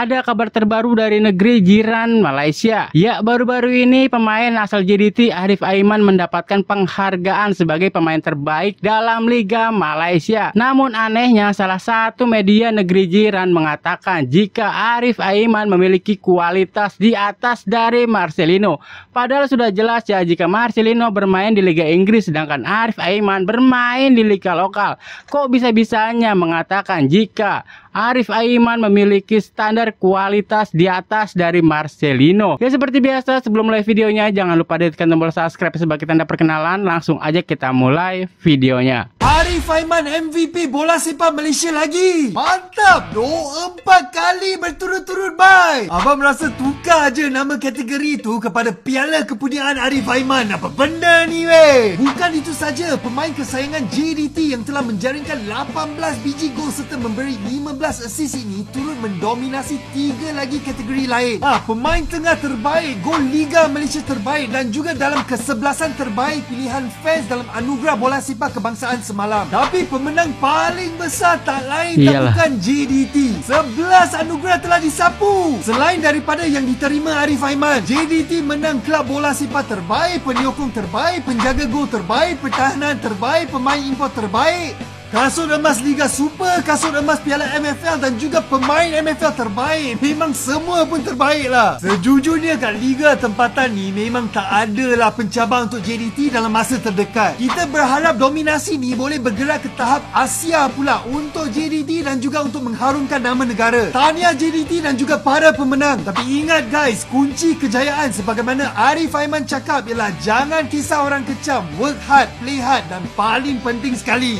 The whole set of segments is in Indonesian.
Ada kabar terbaru dari negeri jiran Malaysia. Ya, baru-baru ini pemain asal JDT Arif Aiman mendapatkan penghargaan sebagai pemain terbaik dalam Liga Malaysia. Namun anehnya salah satu media negeri jiran mengatakan jika Arif Aiman memiliki kualitas di atas dari Marcelino. Padahal sudah jelas ya jika Marcelino bermain di Liga Inggris sedangkan Arif Aiman bermain di Liga lokal. Kok bisa-bisanya mengatakan jika Arif Aiman memiliki standar kualitas di atas dari Marcelino? Ya seperti biasa sebelum mulai videonya jangan lupa tekan tombol subscribe sebagai tanda perkenalan. Langsung aja kita mulai videonya. Arif Aiman MVP bola sepak Malaysia lagi. Mantap, 4 kali berturut-turut bye. Abang merasa tukar aje nama kategori itu kepada Piala Kepunyaan Arif Aiman. Apa benda ni weh? Bukan itu saja, pemain kesayangan JDT yang telah menjaringkan 18 biji gol serta memberi 15 assist ini turut mendominasi 3 lagi kategori lain. Pemain tengah terbaik, gol Liga Malaysia terbaik dan juga dalam kesebelasan terbaik pilihan fans dalam anugerah bola sepak kebangsaan semalam. Tapi pemenang paling besar tak lain tak bukan JDT. 11 anugerah telah disapu. Selain daripada yang diterima Arif Aiman, JDT menang kelab bola sepak terbaik, penyokong terbaik, penjaga gol terbaik, pertahanan terbaik, pemain import terbaik, kasut emas Liga Super, kasut emas Piala MFL dan juga pemain MFL terbaik. Memang semua pun terbaik lah. Sejujurnya kat Liga tempatan ni memang tak ada lah pencabar untuk JDT dalam masa terdekat. Kita berharap dominasi ni boleh bergerak ke tahap Asia pula untuk JDT dan juga untuk mengharumkan nama negara. Tahniah JDT dan juga para pemenang. Tapi ingat guys, kunci kejayaan sebagaimana Arif Aiman cakap ialah jangan kisah orang kecam, work hard, play hard dan paling penting sekali,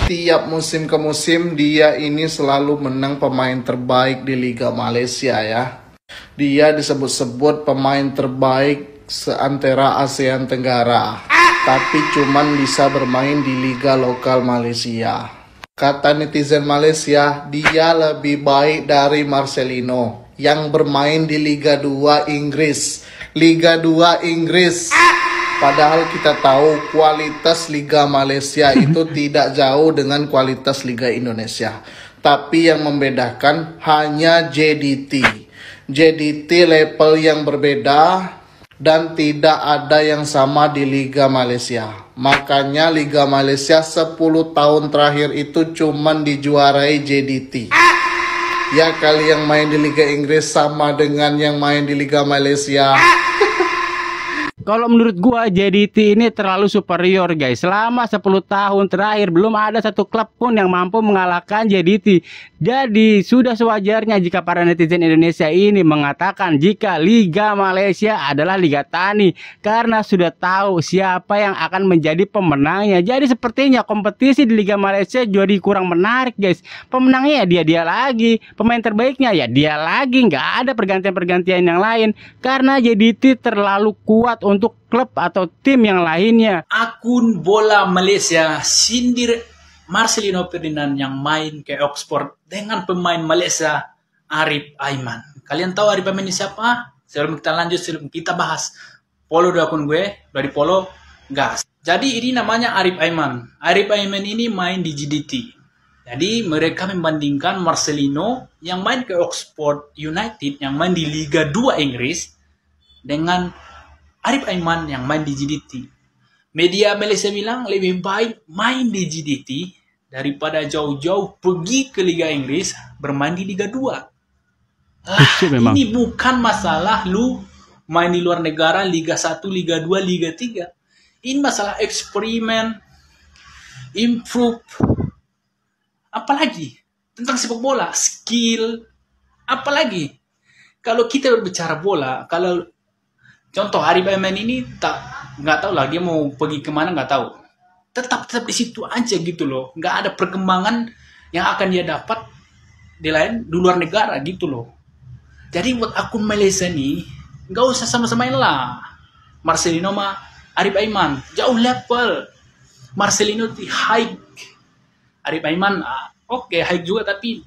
tiap musim ke musim dia ini selalu menang pemain terbaik di Liga Malaysia ya. Dia disebut-sebut pemain terbaik seantera ASEAN Tenggara. Tapi cuman bisa bermain di Liga lokal Malaysia. Kata netizen Malaysia, dia lebih baik dari Marcelino yang bermain di Liga 2 Inggris. Liga 2 Inggris. Padahal kita tahu kualitas Liga Malaysia itu tidak jauh dengan kualitas Liga Indonesia. Tapi yang membedakan hanya JDT. JDT level yang berbeda dan tidak ada yang sama di Liga Malaysia. Makanya Liga Malaysia 10 tahun terakhir itu cuman dijuarai JDT. Ya kali yang main di Liga Inggris sama dengan yang main di Liga Malaysia. Kalau menurut gua JDT ini terlalu superior guys. Selama 10 tahun terakhir belum ada satu klub pun yang mampu mengalahkan JDT. Jadi sudah sewajarnya jika para netizen Indonesia ini mengatakan jika Liga Malaysia adalah Liga Tani, karena sudah tahu siapa yang akan menjadi pemenangnya. Jadi sepertinya kompetisi di Liga Malaysia jadi kurang menarik guys. Pemenangnya ya dia lagi, pemain terbaiknya ya dia lagi, nggak ada pergantian-pergantian yang lain karena JDT terlalu kuat untuk klub atau tim yang lainnya. Akun bola Malaysia sindir Marcelino Ferdinand yang main ke Oxford dengan pemain Malaysia Arif Aiman. Kalian tahu Arif Aiman ini siapa? Sebelum kita lanjut, sebelum kita bahas, follow di akun gue, udah di follow, gas. Jadi ini namanya Arif Aiman. Arif Aiman ini main di JDT. Jadi mereka membandingkan Marcelino yang main ke Oxford United, yang main di Liga 2 Inggris, dengan Arif Aiman yang main di JDT. Media Malaysia bilang lebih baik main di JDT daripada jauh-jauh pergi ke Liga Inggris bermain di Liga 2. Ini bukan masalah lu main di luar negara Liga 1, Liga 2, Liga 3. Ini masalah eksperimen, improve, apalagi tentang sepak bola, skill, apalagi. Kalau kita berbicara bola, kalau contoh Arif Aiman ini nggak tahu lah dia mau pergi kemana, nggak tahu. Tetap di situ aja gitu loh. Nggak ada perkembangan yang akan dia dapat di luar negara gitu loh. Jadi buat akun Malaysia nih nggak usah sama-samain lah. Marcelino sama Arif Aiman jauh level. Marcelino di high, Arif Aiman oke, high juga tapi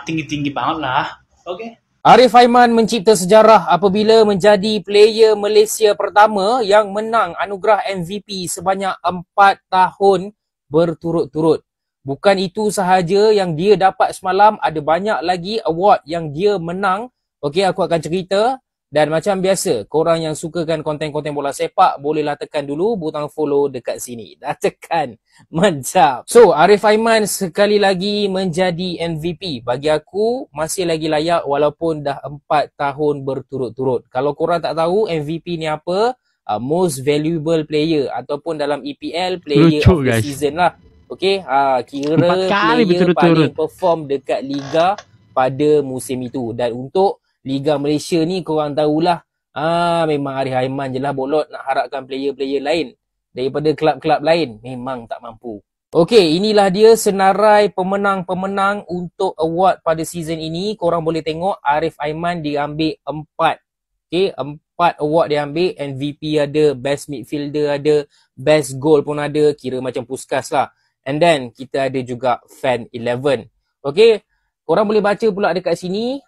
tinggi-tinggi banget lah. Oke. Arif Aiman mencipta sejarah apabila menjadi player Malaysia pertama yang menang anugerah MVP sebanyak 4 tahun berturut-turut. Bukan itu sahaja yang dia dapat semalam, ada banyak lagi award yang dia menang. Okey, aku akan cerita. Dan macam biasa, korang yang sukakan konten-konten bola sepak, bolehlah tekan dulu butang follow dekat sini. Dah tekan. Mantap. So, Arif Aiman sekali lagi menjadi MVP. Bagi aku, masih lagi layak walaupun dah 4 tahun berturut-turut. Kalau korang tak tahu MVP ni apa, most valuable player ataupun dalam EPL player Lucu, of the guys. season lah. Okey, kira 4 kali player berturut-turut. paling perform dekat Liga pada musim itu. Dan untuk Liga Malaysia ni korang tahulah, memang Arif Aiman je lah bolot nak harapkan player-player lain daripada kelab-kelab lain. Memang tak mampu. Okey, inilah dia senarai pemenang-pemenang untuk award pada season ini. Korang boleh tengok Arif Aiman diambil 4. Okey, 4 award dia ambil. MVP ada, Best Midfielder ada, Best Goal pun ada, kira macam Puskas lah. And then kita ada juga Fan 11. Okey, korang boleh baca pula dekat sini,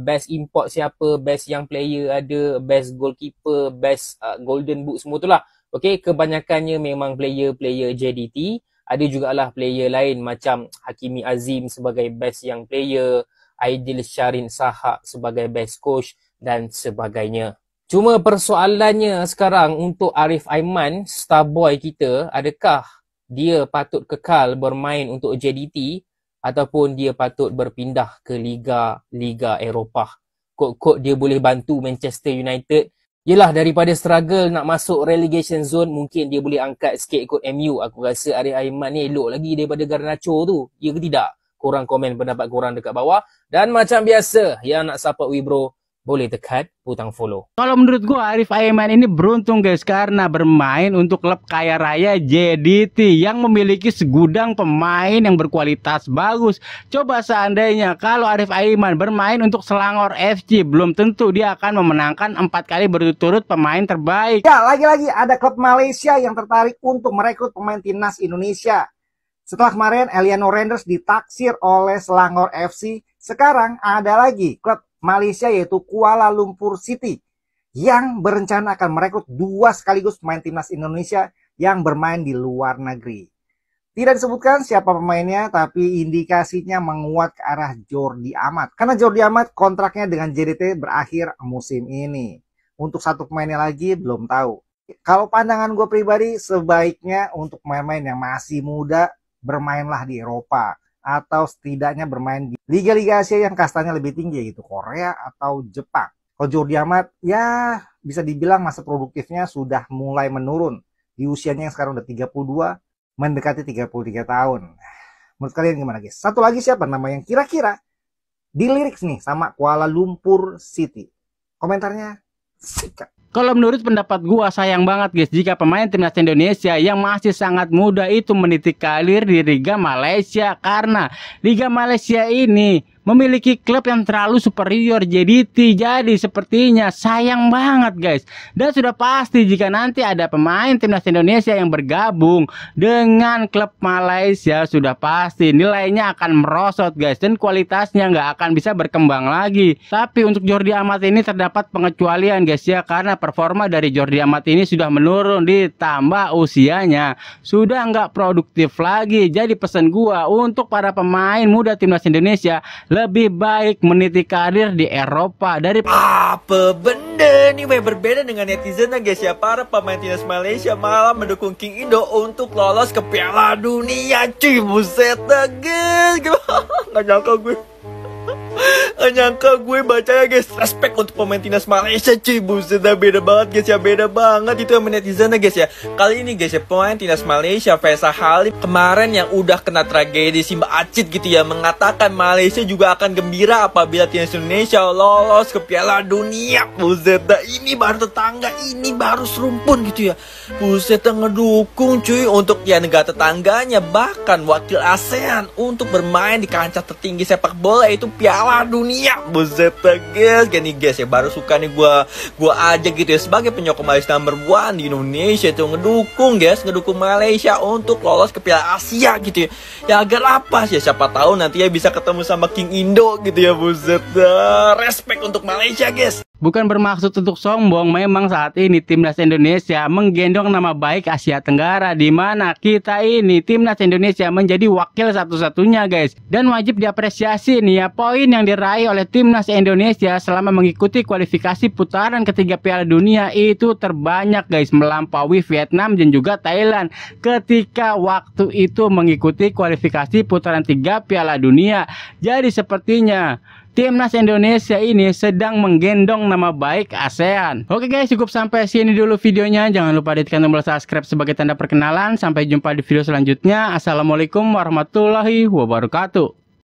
best import siapa, best young player ada, best goalkeeper, best golden boot, semua tu lah. Okay, kebanyakannya memang player-player JDT. Ada jugalah player lain macam Hakimi Azim sebagai best young player, Aidil Syarin Sahak sebagai best coach dan sebagainya. Cuma persoalannya sekarang untuk Arif Aiman, starboy kita, adakah dia patut kekal bermain untuk JDT ataupun dia patut berpindah ke Liga Eropah. Kod-kod dia boleh bantu Manchester United. Yelah, daripada struggle nak masuk relegation zone, mungkin dia boleh angkat sikit ikut MU. Aku rasa Arif Aiman ni elok lagi daripada Garnacho tu. Ya ke tidak? Korang komen pendapat korang dekat bawah. Dan macam biasa, yang nak support Wibro, boleh tekan butang follow. Kalau menurut gua Arif Aiman ini beruntung guys, karena bermain untuk klub kaya raya JDT yang memiliki segudang pemain yang berkualitas bagus. Coba seandainya kalau Arif Aiman bermain untuk Selangor FC, belum tentu dia akan memenangkan 4 kali berturut-turut pemain terbaik. Ya, lagi-lagi ada klub Malaysia yang tertarik untuk merekrut pemain timnas Indonesia. Setelah kemarin Eliano Renders ditaksir oleh Selangor FC, sekarang ada lagi klub Malaysia yaitu Kuala Lumpur City yang berencana akan merekrut 2 sekaligus pemain timnas Indonesia yang bermain di luar negeri. Tidak disebutkan siapa pemainnya, tapi indikasinya menguat ke arah Jordi Amat. Karena Jordi Amat kontraknya dengan JDT berakhir musim ini. Untuk satu pemainnya lagi belum tahu. Kalau pandangan gue pribadi, sebaiknya untuk pemain-pemain yang masih muda bermainlah di Eropa. Atau setidaknya bermain di liga-liga Asia yang kastanya lebih tinggi, yaitu Korea atau Jepang. Kalau Jordi Amat, ya bisa dibilang masa produktifnya sudah mulai menurun. Di usianya yang sekarang udah 32, mendekati 33 tahun. Menurut kalian gimana guys? Satu lagi siapa nama yang kira-kira dilirik nih sama Kuala Lumpur City? Komentarnya sikat. Kalau menurut pendapat gua, sayang banget guys jika pemain timnas Indonesia yang masih sangat muda itu meniti karir di Liga Malaysia, karena Liga Malaysia ini memiliki klub yang terlalu superior JDT. Jadi sepertinya sayang banget guys. Dan sudah pasti jika nanti ada pemain timnas Indonesia yang bergabung dengan klub Malaysia, sudah pasti nilainya akan merosot guys, dan kualitasnya nggak akan bisa berkembang lagi. Tapi untuk Jordi Amat ini terdapat pengecualian guys ya, karena performa dari Jordi Amat ini sudah menurun, ditambah usianya sudah nggak produktif lagi. Jadi pesan gua untuk para pemain muda timnas Indonesia, lebih baik meniti karir di Eropa dari apa benda nih weh, berbeda dengan netizen guys ya. Para pemain timnas Malaysia malah mendukung King Indo untuk lolos ke Piala Dunia. Cuy, buset dah guys. Gak nyangka gue. Gak nyangka gue bacanya guys. Respect untuk pemain timnas Malaysia cuy. Buset dah, beda banget guys ya. Beda banget itu yang netizen guys ya. Kali ini guys ya, pemain timnas Malaysia Faisal Halim kemarin yang udah kena tragedi Simba Acit gitu ya, mengatakan Malaysia juga akan gembira apabila timnas Indonesia lolos ke Piala Dunia. Buset dah, ini baru tetangga, ini baru serumpun gitu ya. Buset dah, ngedukung cuy untuk ya negara tetangganya, bahkan wakil ASEAN untuk bermain di kancah tertinggi sepak bola itu Piala Dunia. Buset guys, gini guys ya, baru suka nih gua aja gitu ya sebagai penyokong Malaysia number 1 di Indonesia itu ngedukung guys, ngedukung Malaysia untuk lolos ke Piala Asia gitu ya. Ya agar apa sih, siapa tahu nanti ya bisa ketemu sama King Indo gitu ya. Buset dah, respect untuk Malaysia guys. Bukan bermaksud untuk sombong, memang saat ini timnas Indonesia menggendong nama baik Asia Tenggara, di mana kita ini timnas Indonesia menjadi wakil satu-satunya guys. Dan wajib diapresiasi nih ya, poin yang diraih oleh timnas Indonesia selama mengikuti kualifikasi putaran ketiga Piala Dunia itu terbanyak guys, melampaui Vietnam dan juga Thailand ketika waktu itu mengikuti kualifikasi putaran 3 Piala Dunia. Jadi sepertinya timnas Indonesia ini sedang menggendong nama baik ASEAN. Oke guys, cukup sampai sini dulu videonya. Jangan lupa tekan tombol subscribe sebagai tanda perkenalan. Sampai jumpa di video selanjutnya. Assalamualaikum warahmatullahi wabarakatuh.